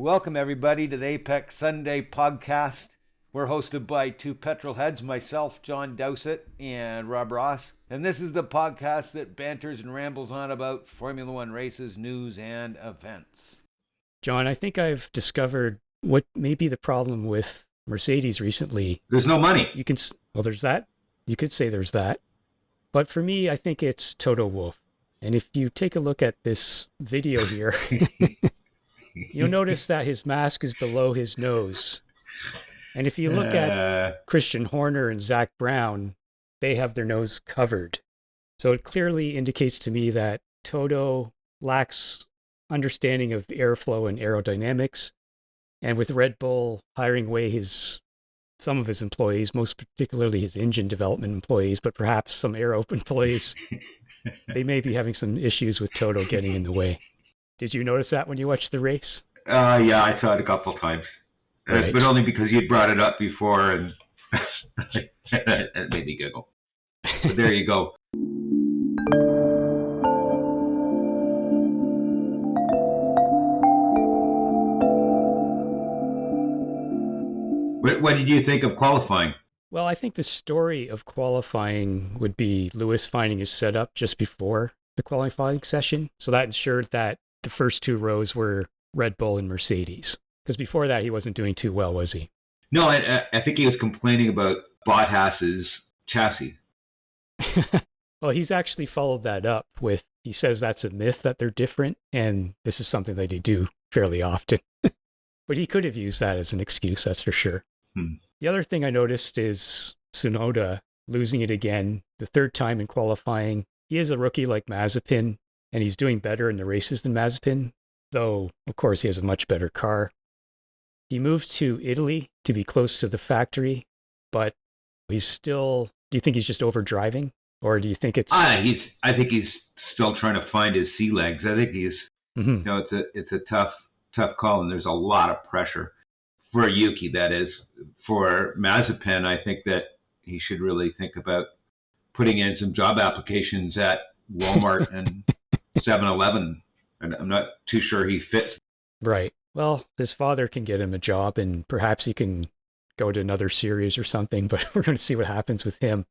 Welcome, everybody, to the Apex Sunday podcast. We're hosted by two petrol heads, myself, John Dowsett, and Rob Ross. And this is the podcast that banters and rambles on about Formula One races, news, and events. John, I think I've discovered what may be the problem with Mercedes recently. There's no money. There's that. You could say there's that. But for me, I think it's Toto Wolff. And if you take a look at this video here, you'll notice that his mask is below his nose. And if you look at Christian Horner and Zach Brown, they have their nose covered. So it clearly indicates to me that Toto lacks understanding of airflow and aerodynamics. And with Red Bull hiring away some of his employees, most particularly his engine development employees, but perhaps some aero employees, they may be having some issues with Toto getting in the way. Did you notice that when you watched the race? Yeah, I saw it a couple of times. Right. But only because you'd brought it up before, and it made me giggle. But there you go. What did you think of qualifying? Well, I think the story of qualifying would be Lewis finding his setup just before the qualifying session. So that ensured that the first two rows were Red Bull and Mercedes. Because before that, he wasn't doing too well, was he? No, I think he was complaining about Bottas's chassis. Well, he's actually followed that up with, he says that's a myth that they're different, and this is something that they do fairly often. But he could have used that as an excuse, that's for sure. The other thing I noticed is Tsunoda losing it again, the third time in qualifying. He is a rookie like Mazepin, and he's doing better in the races than Mazepin, though, of course, he has a much better car. He moved to Italy to be close to the factory, but he's still, do you think he's just overdriving? Or do you think it's... I think he's still trying to find his sea legs. I think he's, it's a tough call, and there's a lot of pressure. For Yuki, that is. For Mazepin, I think that he should really think about putting in some job applications at Walmart and 7-Eleven. And I'm not too sure he fits. Right. Well, his father can get him a job, and perhaps he can go to another series or something, but we're going to see what happens with him.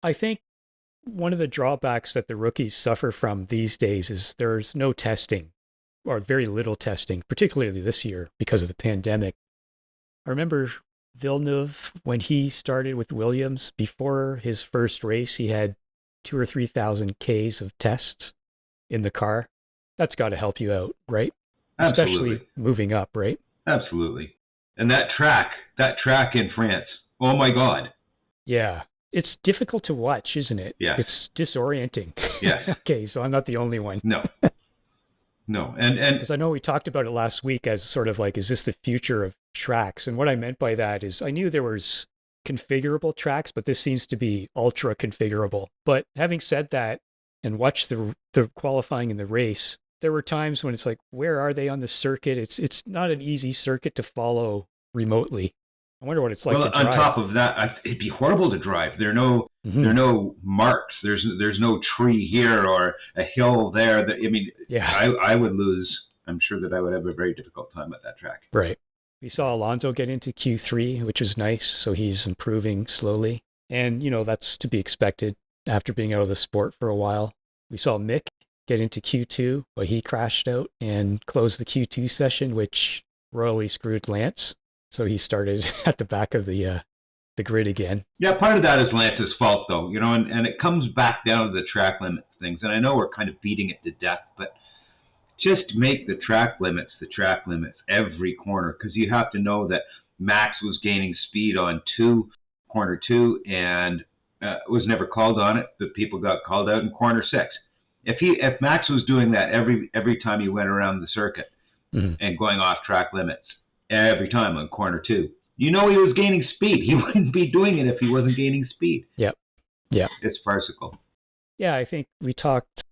I think one of the drawbacks that the rookies suffer from these days is there's no testing, or very little testing, particularly this year because of the pandemic. I remember Villeneuve, when he started with Williams, before his first race, he had 2,000 or 3,000 Ks of tests in the car. That's got to help you out, right? Absolutely. Especially moving up, right? Absolutely. And that track in France, oh my God. Yeah. It's difficult to watch, isn't it? Yeah. It's disorienting. Yeah. Okay, so I'm not the only one. No. And because I know we talked about it last week as sort of like, is this the future of tracks? And what I meant by that is I knew there was configurable tracks, but this seems to be ultra configurable. But having said that and watched the qualifying in the race, there were times when it's like, where are they on the circuit? It's not an easy circuit to follow remotely. I wonder what it's like to drive. On top of that, it'd be horrible to drive. There are no marks. There's no tree here or a hill there. I would lose. I'm sure that I would have a very difficult time at that track. Right. We saw Alonso get into Q3, which was nice. So he's improving slowly. And, that's to be expected after being out of the sport for a while. We saw Mick get into Q2, but he crashed out and closed the Q2 session, which royally screwed Lance. So he started at the back of the grid again. Yeah, part of that is Lance's fault, though, and it comes back down to the track limit things. And I know we're kind of beating it to death, but just make the track limits every corner, because you have to know that Max was gaining speed on corner two, and was never called on it, but people got called out in corner 6. If Max was doing that every time he went around the circuit and going off track limits, every time on corner 2, he was gaining speed. He wouldn't be doing it if he wasn't gaining speed. Yep. It's farcical. Yeah, I think we talked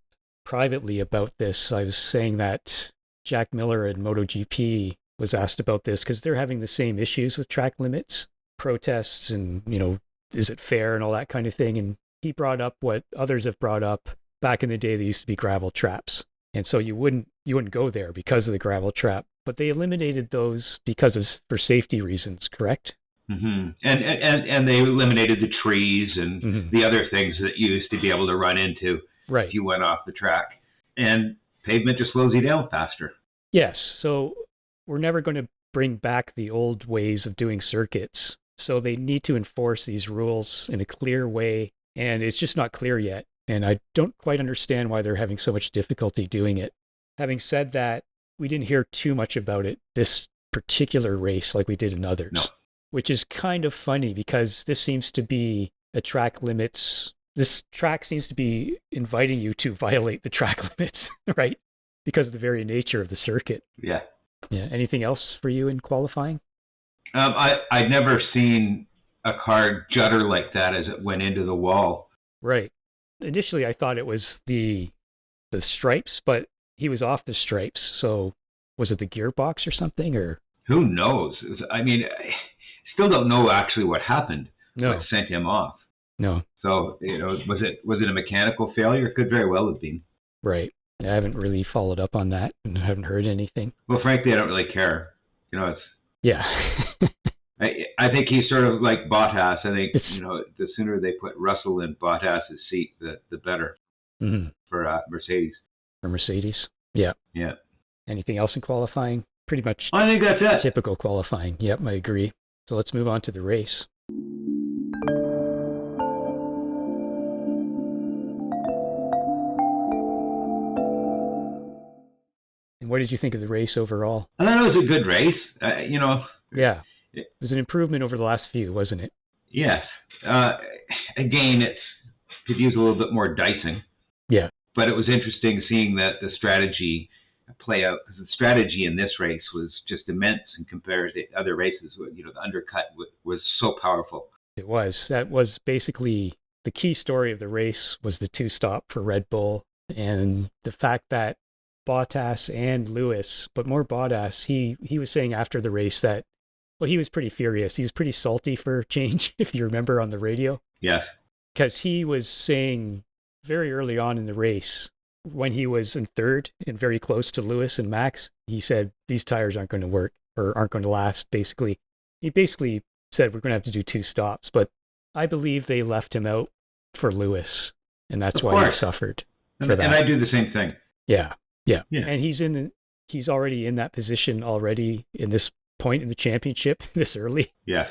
privately about this. I was saying that Jack Miller at MotoGP was asked about this because they're having the same issues with track limits, protests, and, is it fair and all that kind of thing. And he brought up what others have brought up. Back in the day, there used to be gravel traps. And so you wouldn't go there because of the gravel trap. but they eliminated those for safety reasons, correct? Mm-hmm. And they eliminated the trees and the other things that you used to be able to run into if you went off the track. And pavement just slows you down faster. Yes. So we're never going to bring back the old ways of doing circuits. So they need to enforce these rules in a clear way. And it's just not clear yet. And I don't quite understand why they're having so much difficulty doing it. Having said that, we didn't hear too much about it this particular race like we did in others. No. Which is kind of funny because this seems to be a track limits. This track seems to be inviting you to violate the track limits, right? Because of the very nature of the circuit. Yeah. Yeah. Anything else for you in qualifying? I'd never seen a car judder like that as it went into the wall. Right. Initially, I thought it was the stripes, but he was off the stripes. So was it the gearbox or something? Or who knows? I mean, I still don't know actually what happened. No. What sent him off. No. So, was it a mechanical failure? It could very well have been. Right. I haven't really followed up on that and haven't heard anything. Well, frankly, I don't really care. It's... Yeah. I think he's sort of like Bottas. I think, the sooner they put Russell in Bottas's seat, the better for Mercedes. For Mercedes? Yeah. Yeah. Anything else in qualifying? Pretty much I think that's it. Typical qualifying. Yep, I agree. So let's move on to the race. And what did you think of the race overall? I thought it was a good race. Yeah. It was an improvement over the last few, wasn't it? Yes. Again, it could use a little bit more dicing. Yeah. But it was interesting seeing that the strategy play out, because the strategy in this race was just immense in comparison to other races. The undercut was so powerful. It was. That was basically the key story of the race, was the two-stop for Red Bull, and the fact that Bottas and Lewis, but more Bottas, he was saying after the race that, well, he was pretty furious. He was pretty salty for change, if you remember on the radio. Yes. Because he was saying very early on in the race, when he was in third and very close to Lewis and Max, he said, these tires aren't going to work or aren't going to last, basically. He basically said, we're going to have to do two stops. But I believe they left him out for Lewis, and that's why he suffered for that. And I do the same thing. Yeah. And he's already in that position already in this point in the championship this early. Yes.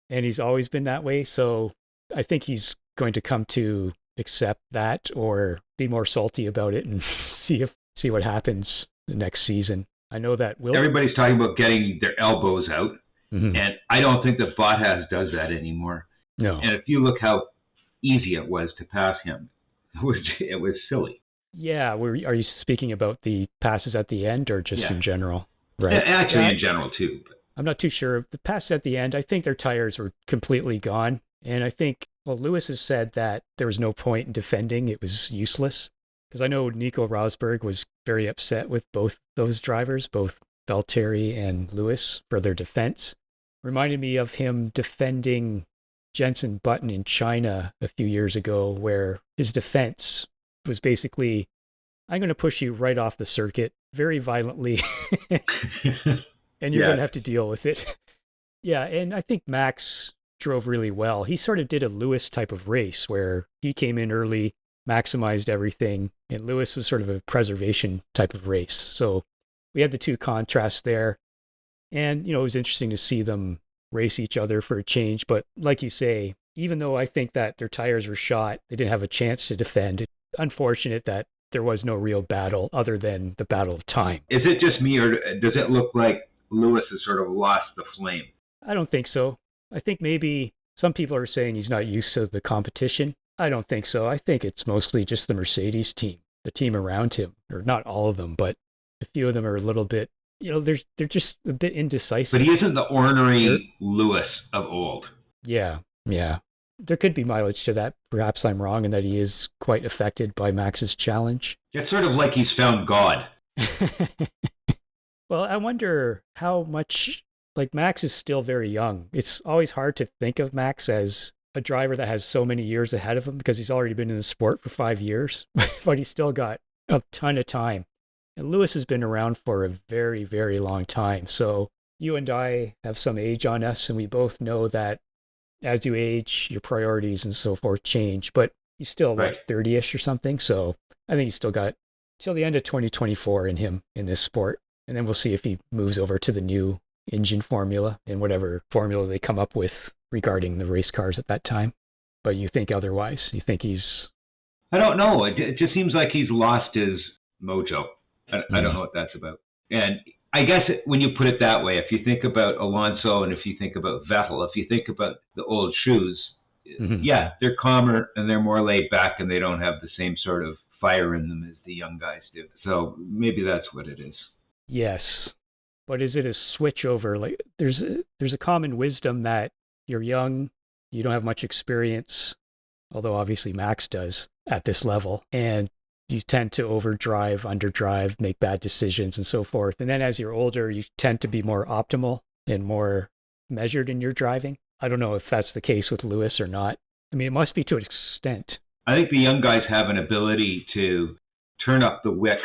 And he's always been that way. So I think he's going to come to accept that or be more salty about it and see what happens the next season. I know that everybody's talking about getting their elbows out, and I don't think that Bottas does that anymore. No. And if you look how easy it was to pass him, it was silly. Yeah, are you speaking about the passes at the end or just in general? Right. Actually, in general too. But I'm not too sure. The passes at the end, I think their tires were completely gone. And I think, Lewis has said that there was no point in defending. It was useless. Because I know Nico Rosberg was very upset with both those drivers, both Valtteri and Lewis, for their defense. Reminded me of him defending Jenson Button in China a few years ago, where his defense was basically, I'm going to push you right off the circuit very violently, and you're going to have to deal with it. Yeah, and I think Max drove really well. He sort of did a Lewis type of race where he came in early, maximized everything, and Lewis was sort of a preservation type of race. So we had the two contrasts there. And, it was interesting to see them race each other for a change. But like you say, even though I think that their tires were shot, they didn't have a chance to defend. It's unfortunate that there was no real battle other than the battle of time. Is it just me, or does it look like Lewis has sort of lost the flame? I don't think so. I think maybe some people are saying he's not used to the competition. I don't think so. I think it's mostly just the Mercedes team, the team around him, or not all of them, but a few of them are a little bit, they're just a bit indecisive. But he isn't the ornery Lewis of old. Yeah. There could be mileage to that. Perhaps I'm wrong in that he is quite affected by Max's challenge. It's sort of like he's found God. Well, I wonder how much, Max is still very young. It's always hard to think of Max as a driver that has so many years ahead of him because he's already been in the sport for 5 years, but he's still got a ton of time. And Lewis has been around for a very, very long time. So you and I have some age on us, and we both know that as you age, your priorities and so forth change. But he's still, Right. 30-ish or something. So I think he's still got till the end of 2024 in him in this sport. And then we'll see if he moves over to the new engine formula and whatever formula they come up with regarding the race cars at that time. But you think otherwise? You think he's... I don't know. It just seems like he's lost his mojo. I don't know what that's about. And I guess when you put it that way, if you think about Alonso and if you think about Vettel, if you think about the old shoes, yeah, they're calmer and they're more laid back and they don't have the same sort of fire in them as the young guys do. So maybe that's what it is. Yes. But is it a switch over? Like there's a common wisdom that you're young, you don't have much experience, although obviously Max does at this level, and you tend to overdrive, underdrive, make bad decisions and so forth. And then as you're older, you tend to be more optimal and more measured in your driving. I don't know if that's the case with Lewis or not. I mean, it must be to an extent. I think the young guys have an ability to turn up the wick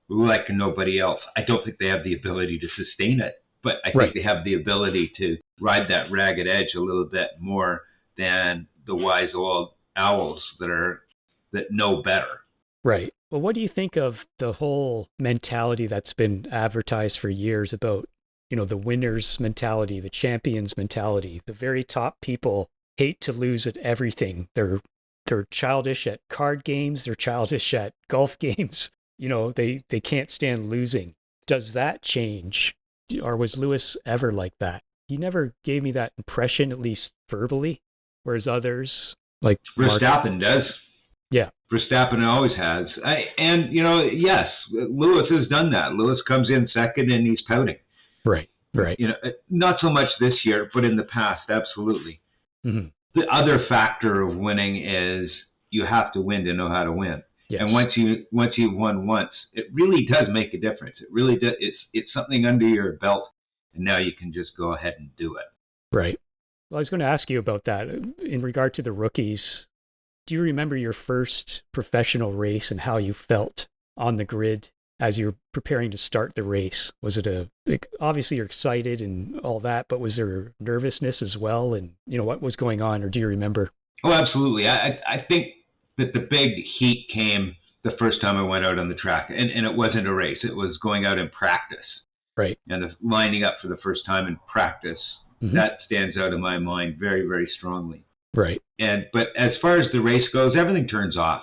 like nobody else. I don't think they have the ability to sustain it, but I think they have the ability to ride that ragged edge a little bit more than the wise old owls that know better. Right. Well, what do you think of the whole mentality that's been advertised for years about, the winner's mentality, the champion's mentality? The very top people hate to lose at everything. They're childish at card games. They're childish at golf games. They can't stand losing. Does that change? Or was Lewis ever like that? He never gave me that impression, at least verbally, whereas others, like Verstappen does. Yeah. Verstappen always has. Yes, Lewis has done that. Lewis comes in second and he's pouting. Right. Not so much this year, but in the past, absolutely. Mm-hmm. The other factor of winning is you have to win to know how to win. Yes. And once you've won once, it really does make a difference. It really does. It's something under your belt, and now you can just go ahead and do it. Right. Well, I was going to ask you about that in regard to the rookies. Do you remember your first professional race and how you felt on the grid as you're preparing to start the race? Was it obviously you're excited and all that, but was there nervousness as well? And, what was going on, or do you remember? Oh, absolutely. I think that the big heat came the first time I went out on the track, and it wasn't a race. It was going out in practice. Right. And lining up for the first time in practice, that stands out in my mind very, very strongly. Right. But as far as the race goes, everything turns off.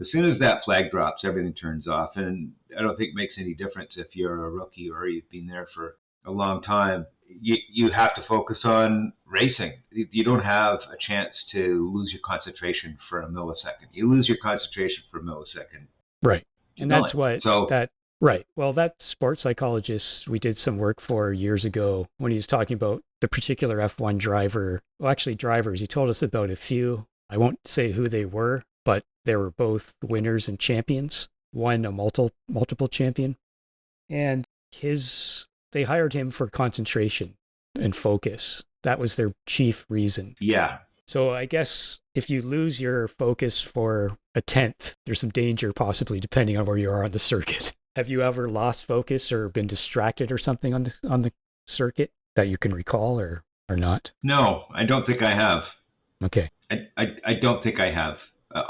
As soon as that flag drops, everything turns off. And I don't think it makes any difference if you're a rookie or you've been there for a long time. You have to focus on racing. You don't have a chance to lose your concentration for a millisecond. You lose your concentration for a millisecond. Right. And that's right. Well, that sports psychologist we did some work for years ago when he was talking about the particular F1 driver, well, actually drivers, he told us about a few. I won't say who they were, but they were both winners and champions, one a multiple champion. And they hired him for concentration and focus. That was their chief reason. Yeah. So I guess if you lose your focus for a tenth, there's some danger possibly depending on where you are on the circuit. Have you ever lost focus or been distracted or something on the circuit that you can recall or not? No, I don't think I have. Okay. I don't think I have.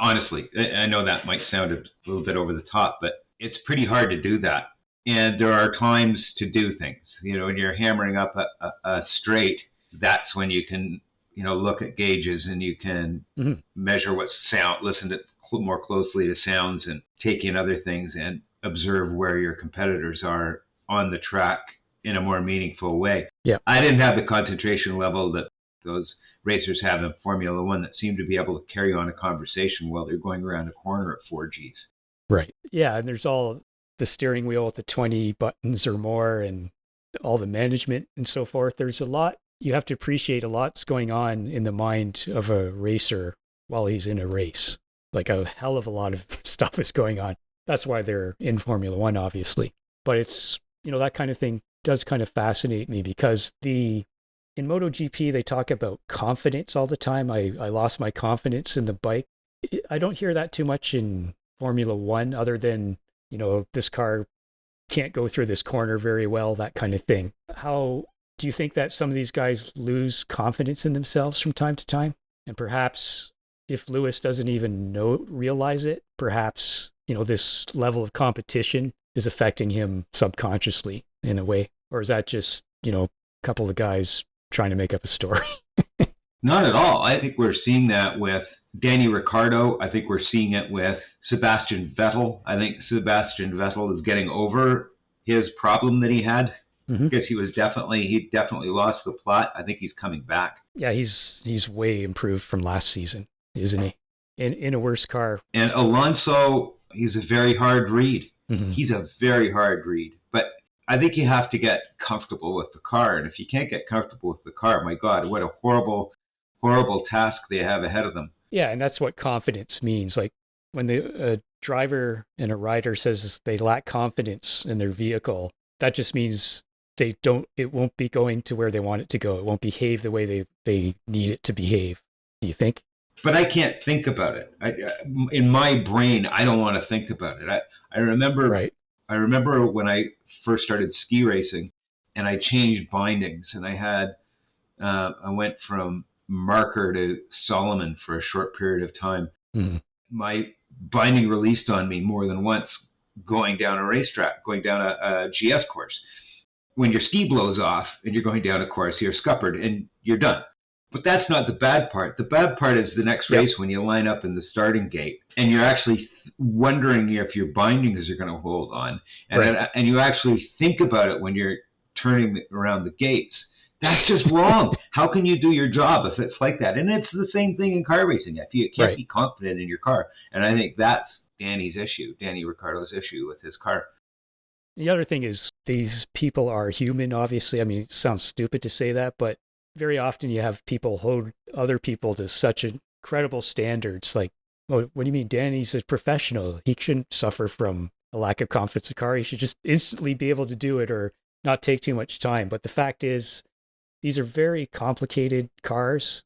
Honestly, I know that might sound a little bit over the top, but it's pretty hard to do that. And there are times to do things. When you're hammering up a straight, that's when you can, look at gauges and you can measure what's sound, listen to more closely to sounds and take in other things and observe where your competitors are on the track in a more meaningful way. Yeah. I didn't have the concentration level that those racers have in Formula One that seem to be able to carry on a conversation while they're going around a corner at 4Gs. Right. Yeah. And there's all the steering wheel with the 20 buttons or more and all the management and so forth. There's a lot. You have to appreciate a lot's going on in the mind of a racer while he's in a race. Like a hell of a lot of stuff is going on. That's why they're in Formula One, obviously. But it's, that kind of thing does kind of fascinate me because in MotoGP, they talk about confidence all the time. I lost my confidence in the bike. I don't hear that too much in Formula One other than, this car can't go through this corner very well, that kind of thing. How do you think that some of these guys lose confidence in themselves from time to time? And perhaps if Lewis doesn't even realize it, perhaps, this level of competition is affecting him subconsciously in a way? Or is that just, a couple of guys trying to make up a story? Not at all. I think we're seeing that with Danny Ricciardo. I think we're seeing it with Sebastian Vettel. I think Sebastian Vettel is getting over his problem that he had, because he definitely lost the plot. I think he's coming back. Yeah, he's way improved from last season, isn't he? In a worse car. And Alonso, he's a very hard read. He's a very hard read. But I think you have to get comfortable with the car. And if you can't get comfortable with the car, my God, what a horrible, horrible task they have ahead of them. Yeah, and that's what confidence means. Like when the driver and a rider says they lack confidence in their vehicle, that just means it won't be going to where they want it to go. It won't behave the way they need it to behave. Do you think? But I can't think about it. In my brain, I don't want to think about it. I remember when I first started ski racing, and I changed bindings, and I went from Marker to Solomon for a short period of time. My binding released on me more than once going down a racetrack, going down a GS course. When your ski blows off and you're going down a course, you're scuppered and you're done. But that's not the bad part. The bad part is the next race when you line up in the starting gate and you're actually wondering if your bindings are going to hold on. And you actually think about it when you're turning around the gates. That's just wrong. How can you do your job if it's like that? And it's the same thing in car racing. If you can't be confident in your car. And I think that's Danny Ricciardo's issue with his car. The other thing is these people are human, obviously. I mean, it sounds stupid to say that, but very often you have people hold other people to such incredible standards. Like, oh, what do you mean? Danny's a professional. He shouldn't suffer from a lack of confidence in the car. He should just instantly be able to do it or not take too much time. But the fact is, these are very complicated cars.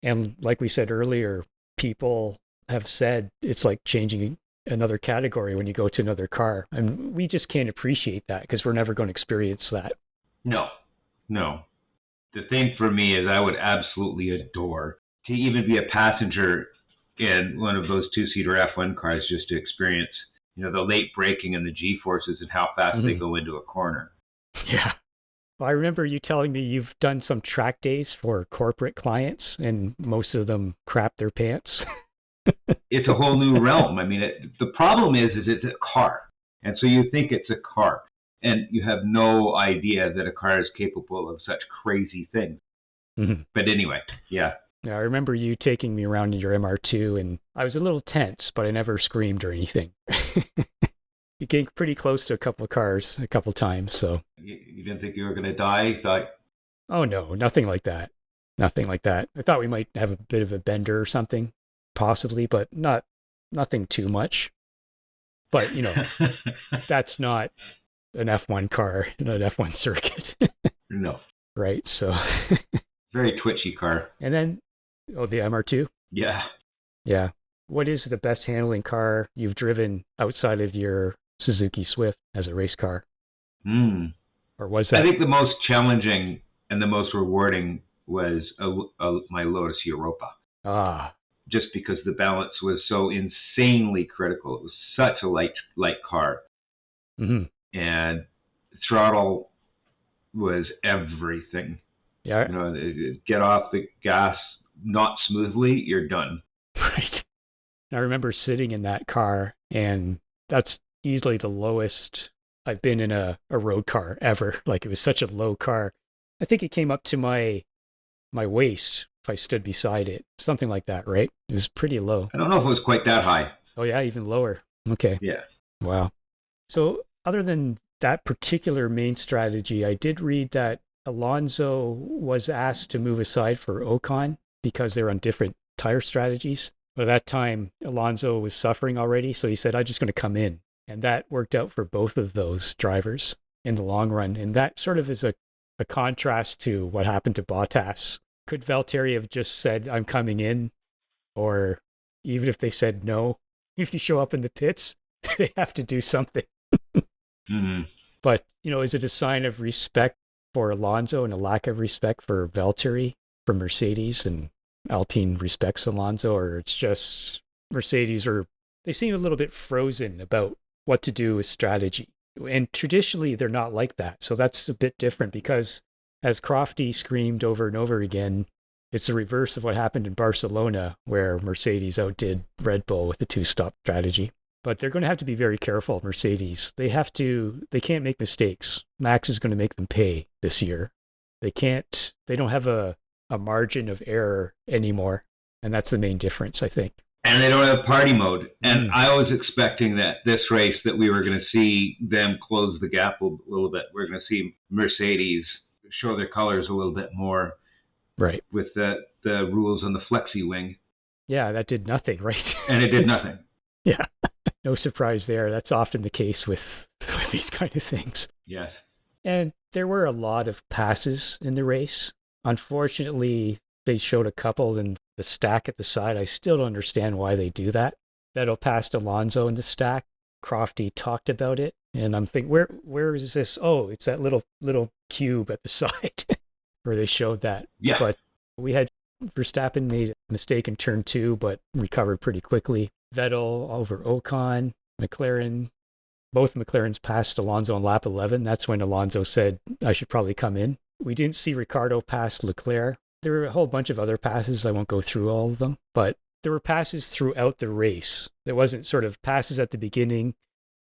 And like we said earlier, people have said it's like changing another category when you go to another car. And we just can't appreciate that because we're never going to experience that. No. The thing for me is I would absolutely adore to even be a passenger in one of those two-seater F1 cars just to experience, the late braking and the G-forces and how fast they go into a corner. Yeah. Well, I remember you telling me you've done some track days for corporate clients and most of them crap their pants. It's a whole new realm. I mean, the problem is it's a car. And so you think it's a car. And you have no idea that a car is capable of such crazy things. But anyway, yeah. I remember you taking me around in your MR2, and I was a little tense, but I never screamed or anything. You came pretty close to a couple of cars a couple of times, so. You didn't think you were going to die? Oh, no, nothing like that. Nothing like that. I thought we might have a bit of a bender or something, possibly, but nothing too much. But, that's not an F1 car in an F1 circuit. No. Right, so. Very twitchy car. And then, the MR2? Yeah. Yeah. What is the best handling car you've driven outside of your Suzuki Swift as a race car? Or was that? I think the most challenging and the most rewarding was my Lotus Europa. Just because the balance was so insanely critical. It was such a light car. And throttle was everything. Yeah. Get off the gas not smoothly, you're done. Right. I remember sitting in that car, and that's easily the lowest I've been in a road car ever. Like, it was such a low car. I think it came up to my waist if I stood beside it. Something like that, right? It was pretty low. I don't know if it was quite that high. Oh, yeah, even lower. Okay. Yeah. Wow. So other than that particular main strategy, I did read that Alonso was asked to move aside for Ocon because they're on different tire strategies. But at that time, Alonso was suffering already, so he said, I'm just going to come in. And that worked out for both of those drivers in the long run. And that sort of is a contrast to what happened to Bottas. Could Valtteri have just said, I'm coming in? Or even if they said no, if you show up in the pits, they have to do something. Mm-hmm. But, is it a sign of respect for Alonso and a lack of respect for Valtteri from Mercedes, and Alpine respects Alonso, or it's just Mercedes, or they seem a little bit frozen about what to do with strategy. And traditionally, they're not like that. So that's a bit different because, as Crofty screamed over and over again, it's the reverse of what happened in Barcelona, where Mercedes outdid Red Bull with the two-stop strategy. But they're going to have to be very careful, Mercedes. They can't make mistakes. Max is going to make them pay this year. They don't have a margin of error anymore. And that's the main difference, I think. And they don't have party mode. And I was expecting that this race that we were going to see them close the gap a little bit. We're going to see Mercedes show their colors a little bit more. Right. With the rules on the flexi wing. Yeah, that did nothing, right? And it did nothing. Yeah. No surprise there. That's often the case with these kind of things. Yes. And there were a lot of passes in the race. Unfortunately, they showed a couple in the stack at the side. I still don't understand why they do that. Vettel passed Alonso in the stack. Crofty talked about it. And I'm thinking, where is this? Oh, it's that little cube at the side where they showed that. Yeah. But we had Verstappen made a mistake in turn 2, but recovered pretty quickly. Vettel over Ocon, McLaren. Both McLarens passed Alonso on lap 11. That's when Alonso said, I should probably come in. We didn't see Ricciardo pass Leclerc. There were a whole bunch of other passes. I won't go through all of them, but there were passes throughout the race. There wasn't sort of passes at the beginning,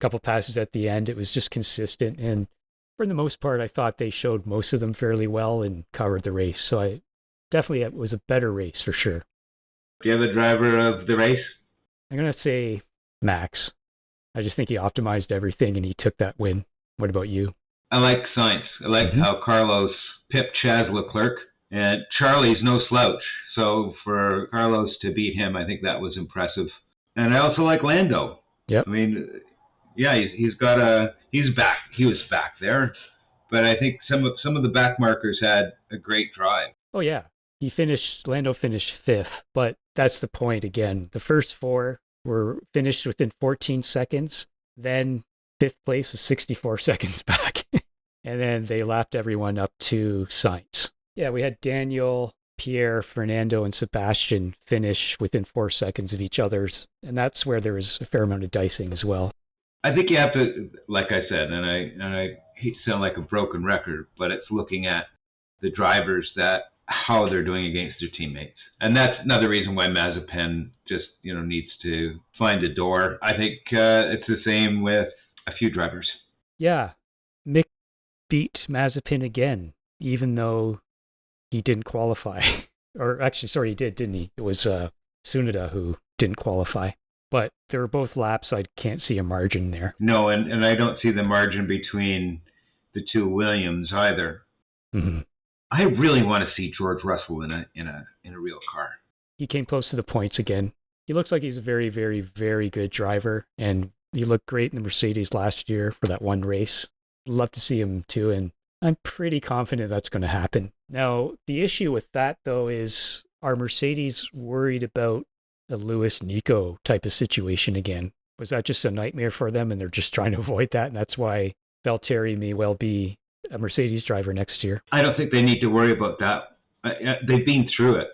a couple passes at the end. It was just consistent. And for the most part, I thought they showed most of them fairly well and covered the race. So it was a better race for sure. Do you have a driver of the race? I'm going to say Max. I just think he optimized everything and he took that win. What about you? I like Sainz. I like how Carlos pipped Chaz Leclerc. And Charlie's no slouch. So for Carlos to beat him, I think that was impressive. And I also like Lando. Yep. I mean, yeah, he's back. He was back there. But I think some of the back markers had a great drive. Oh, yeah. Lando finished 5th, but that's the point again. The first 4 were finished within 14 seconds. Then 5th place was 64 seconds back. And then they lapped everyone up to Sainz. Yeah, we had Daniel, Pierre, Fernando, and Sebastian finish within 4 seconds of each other's. And that's where there was a fair amount of dicing as well. I think you have to, like I said, and I hate to sound like a broken record, but it's looking at the drivers how they're doing against their teammates. And that's another reason why Mazepin just, needs to find a door. I think it's the same with a few drivers. Yeah. Mick beat Mazepin again, even though he didn't qualify. Or actually, sorry, he did, didn't he? It was Tsunoda who didn't qualify. But they were both laps. I can't see a margin there. No, and I don't see the margin between the two Williams either. Mm-hmm. I really want to see George Russell in a real car. He came close to the points again. He looks like he's a very, very, very good driver, and he looked great in the Mercedes last year for that one race. Love to see him too, and I'm pretty confident that's going to happen. Now, the issue with that, though, is are Mercedes worried about a Lewis Nico type of situation again? Was that just a nightmare for them, and they're just trying to avoid that, and that's why Valtteri may well be a Mercedes driver next year? I don't think they need to worry about that. They've been through it.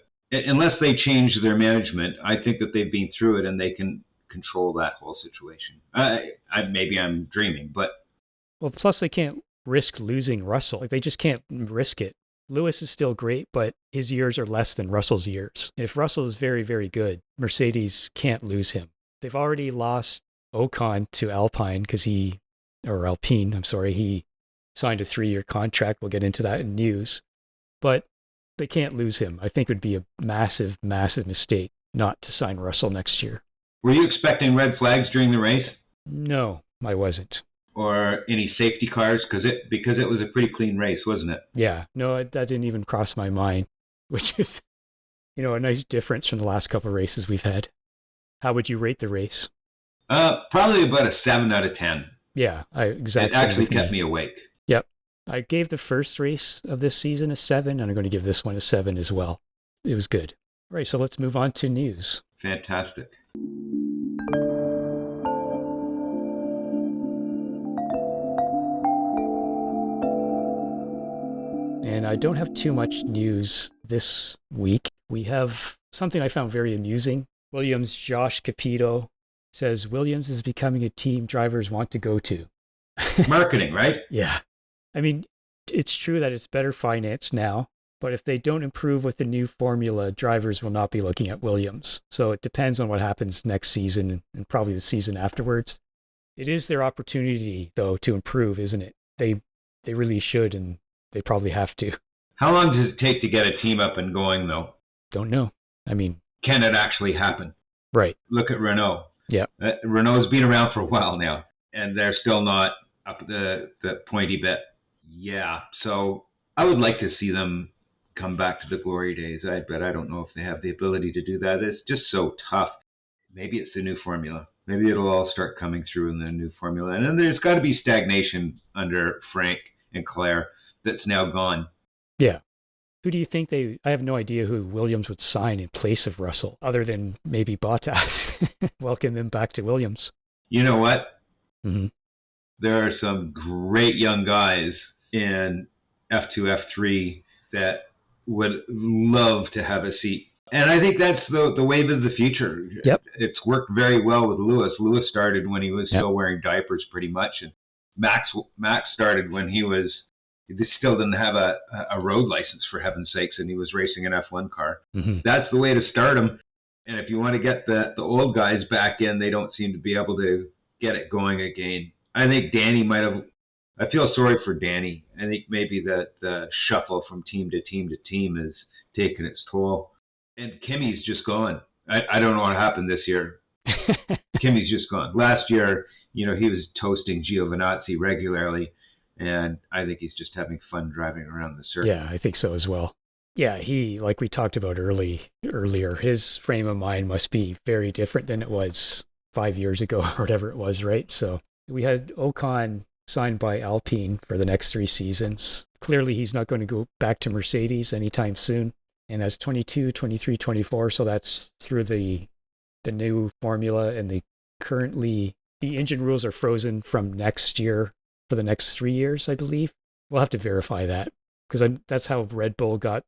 Unless they change their management, I think that they've been through it and they can control that whole situation. Maybe I'm dreaming, but... Well, plus they can't risk losing Russell. Like, they just can't risk it. Lewis is still great, but his years are less than Russell's years. If Russell is very, very good, Mercedes can't lose him. They've already lost Ocon to Alpine he signed a 3-year contract. We'll get into that in news. But they can't lose him. I think it would be a massive, massive mistake not to sign Russell next year. Were you expecting red flags during the race? No, I wasn't. Or any safety cars? Because it was a pretty clean race, wasn't it? Yeah, no, that didn't even cross my mind, which is, a nice difference from the last couple of races we've had. How would you rate the race? Probably about a 7 out of 10. Yeah, exactly. It actually kept me awake. Yep. I gave the first race of this season a 7, and I'm going to give this one a 7 as well. It was good. All right, so let's move on to news. And I don't have too much news this week. We have something I found very amusing. Williams' Josh Capito says Williams is becoming a team drivers want to go to. Marketing, right? Yeah. I mean, it's true that it's better financed now, but if they don't improve with the new formula, drivers will not be looking at Williams. So it depends on what happens next season and probably the season afterwards. It is their opportunity, though, to improve, isn't it? They really should, and they probably have to. How long does it take to get a team up and going, though? Don't know. I mean, can it actually happen? Right. Look at Renault. Yeah. Renault's been around for a while now, and they're still not up the pointy bit. Yeah. So I would like to see them come back to the glory days. But I don't know if they have the ability to do that. It's just so tough. Maybe it's the new formula. Maybe it'll all start coming through in the new formula. And then there's got to be stagnation under Frank and Claire that's now gone. Yeah. Who do you think I have no idea who Williams would sign in place of Russell, other than maybe Bottas. Welcome him back to Williams. You know what? Mm-hmm. There are some great young guys in F2, F3 that would love to have a seat. And I think that's the wave of the future. Yep. It's worked very well with Lewis. Lewis started when he was still wearing diapers pretty much. And Max started when he still didn't have a road license, for heaven's sakes, and he was racing an F1 car. Mm-hmm. That's the way to start him. And if you want to get the old guys back in, they don't seem to be able to get it going again. I think Danny might have. I feel sorry for Danny. I think maybe the shuffle from team to team to team has taken its toll. And Kimmy's just gone. I don't know what happened this year. Kimmy's just gone. Last year, he was toasting Giovinazzi regularly, and I think he's just having fun driving around the circuit. Yeah, I think so as well. Yeah, he, like we talked about earlier, his frame of mind must be very different than it was 5 years ago or whatever it was, right? So we had Ocon signed by Alpine for the next 3 seasons. Clearly, he's not going to go back to Mercedes anytime soon. And that's 22, 23, 24. So that's through the new formula. And the engine rules are frozen from next year for the next 3 years, I believe. We'll have to verify that, because that's how Red Bull got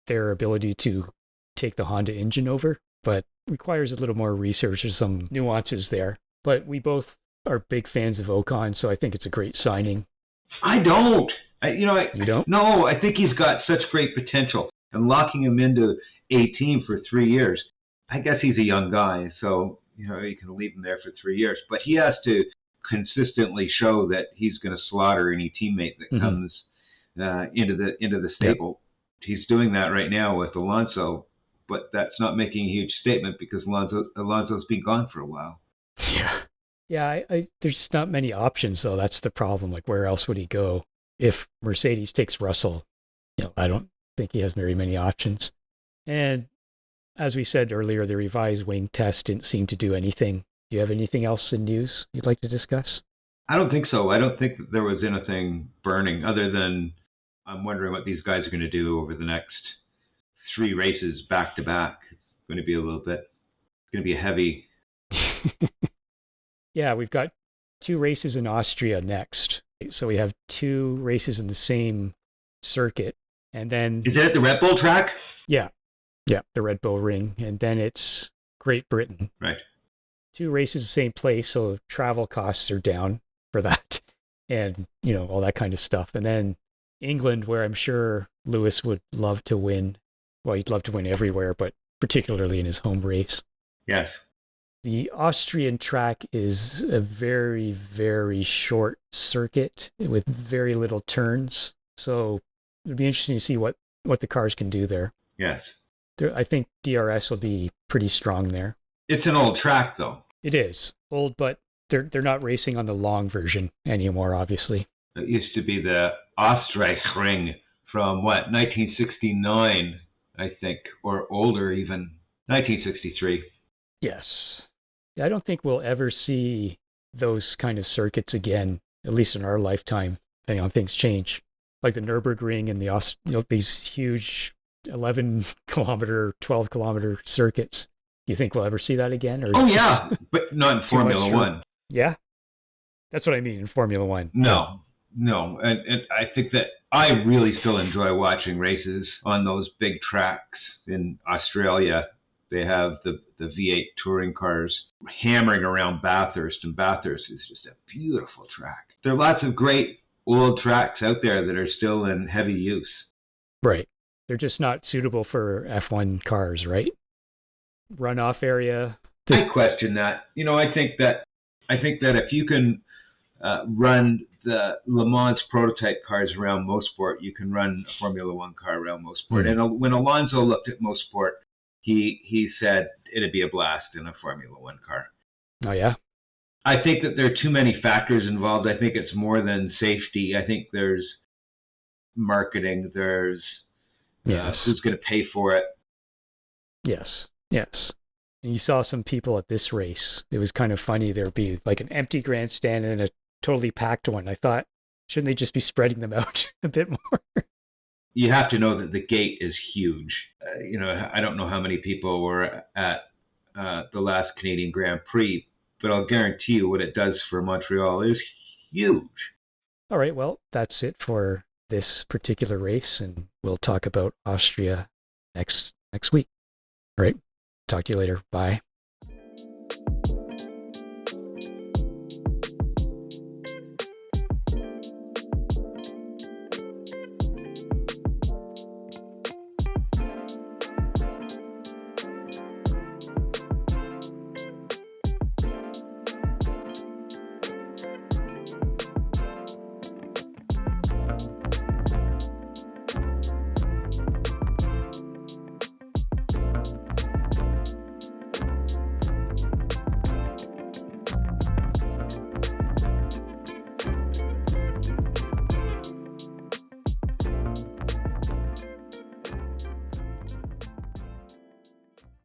their ability to take the Honda engine over. But requires a little more research or some nuances there. But we both are big fans of Ocon, so I think it's a great signing. I don't. You don't? No, I think he's got such great potential. And locking him into a team for 3 years, I guess he's a young guy, so you can leave him there for 3 years. But he has to consistently show that he's going to slaughter any teammate that comes into the stable. Yep. He's doing that right now with Alonso, but that's not making a huge statement because Alonso's been gone for a while. Yeah. There's just not many options, though. That's the problem. Like, where else would he go if Mercedes takes Russell? I don't think he has very many options. And as we said earlier, the revised wing test didn't seem to do anything. Do you have anything else in news you'd like to discuss? I don't think so. I don't think that there was anything burning other than I'm wondering what these guys are going to do over the next 3 races back to back. It's going to be a heavy. Yeah, we've got 2 races in Austria next. So we have 2 races in the same circuit. And then is it at the Red Bull track? Yeah, the Red Bull Ring. And then it's Great Britain. Right. 2 races the same place, so travel costs are down for that. And, all that kind of stuff. And then England, where I'm sure Lewis would love to win. Well, he'd love to win everywhere, but particularly in his home race. Yes. The Austrian track is a very, very short circuit with very little turns. So it'd be interesting to see what the cars can do there. Yes. I think DRS will be pretty strong there. It's an old track, though. It is old, but they're not racing on the long version anymore, obviously. It used to be the Österreichring from 1969, I think, or older even, 1963. Yes. I don't think we'll ever see those kind of circuits again, at least in our lifetime. Things change. Like the Nürburgring and these huge 11-kilometer, 12-kilometer circuits. You think we'll ever see that again? Or but not in Formula One. Yeah? That's what I mean, in Formula One. No. No, and I think that I really still enjoy watching races on those big tracks in Australia. They have the V8 touring cars hammering around Bathurst, and Bathurst is just a beautiful track. There are lots of great old tracks out there that are still in heavy use. Right. They're just not suitable for F1 cars, right? Runoff area. I question that. I think that if you can run the Le Mans prototype cars around Mosport, you can run a Formula One car around Mosport. Mm-hmm. And when Alonso looked at Mosport, he said it'd be a blast in a Formula One car. Oh, yeah? I think that there are too many factors involved. I think it's more than safety. I think there's marketing. There's who's going to pay for it. Yes. And you saw some people at this race. It was kind of funny. There'd be like an empty grandstand and a totally packed one. I thought, shouldn't they just be spreading them out a bit more? You have to know that the gate is huge. I don't know how many people were at the last Canadian Grand Prix, but I'll guarantee you what it does for Montreal is huge. All right, well, that's it for this particular race, and we'll talk about Austria next week. All right, talk to you later. Bye.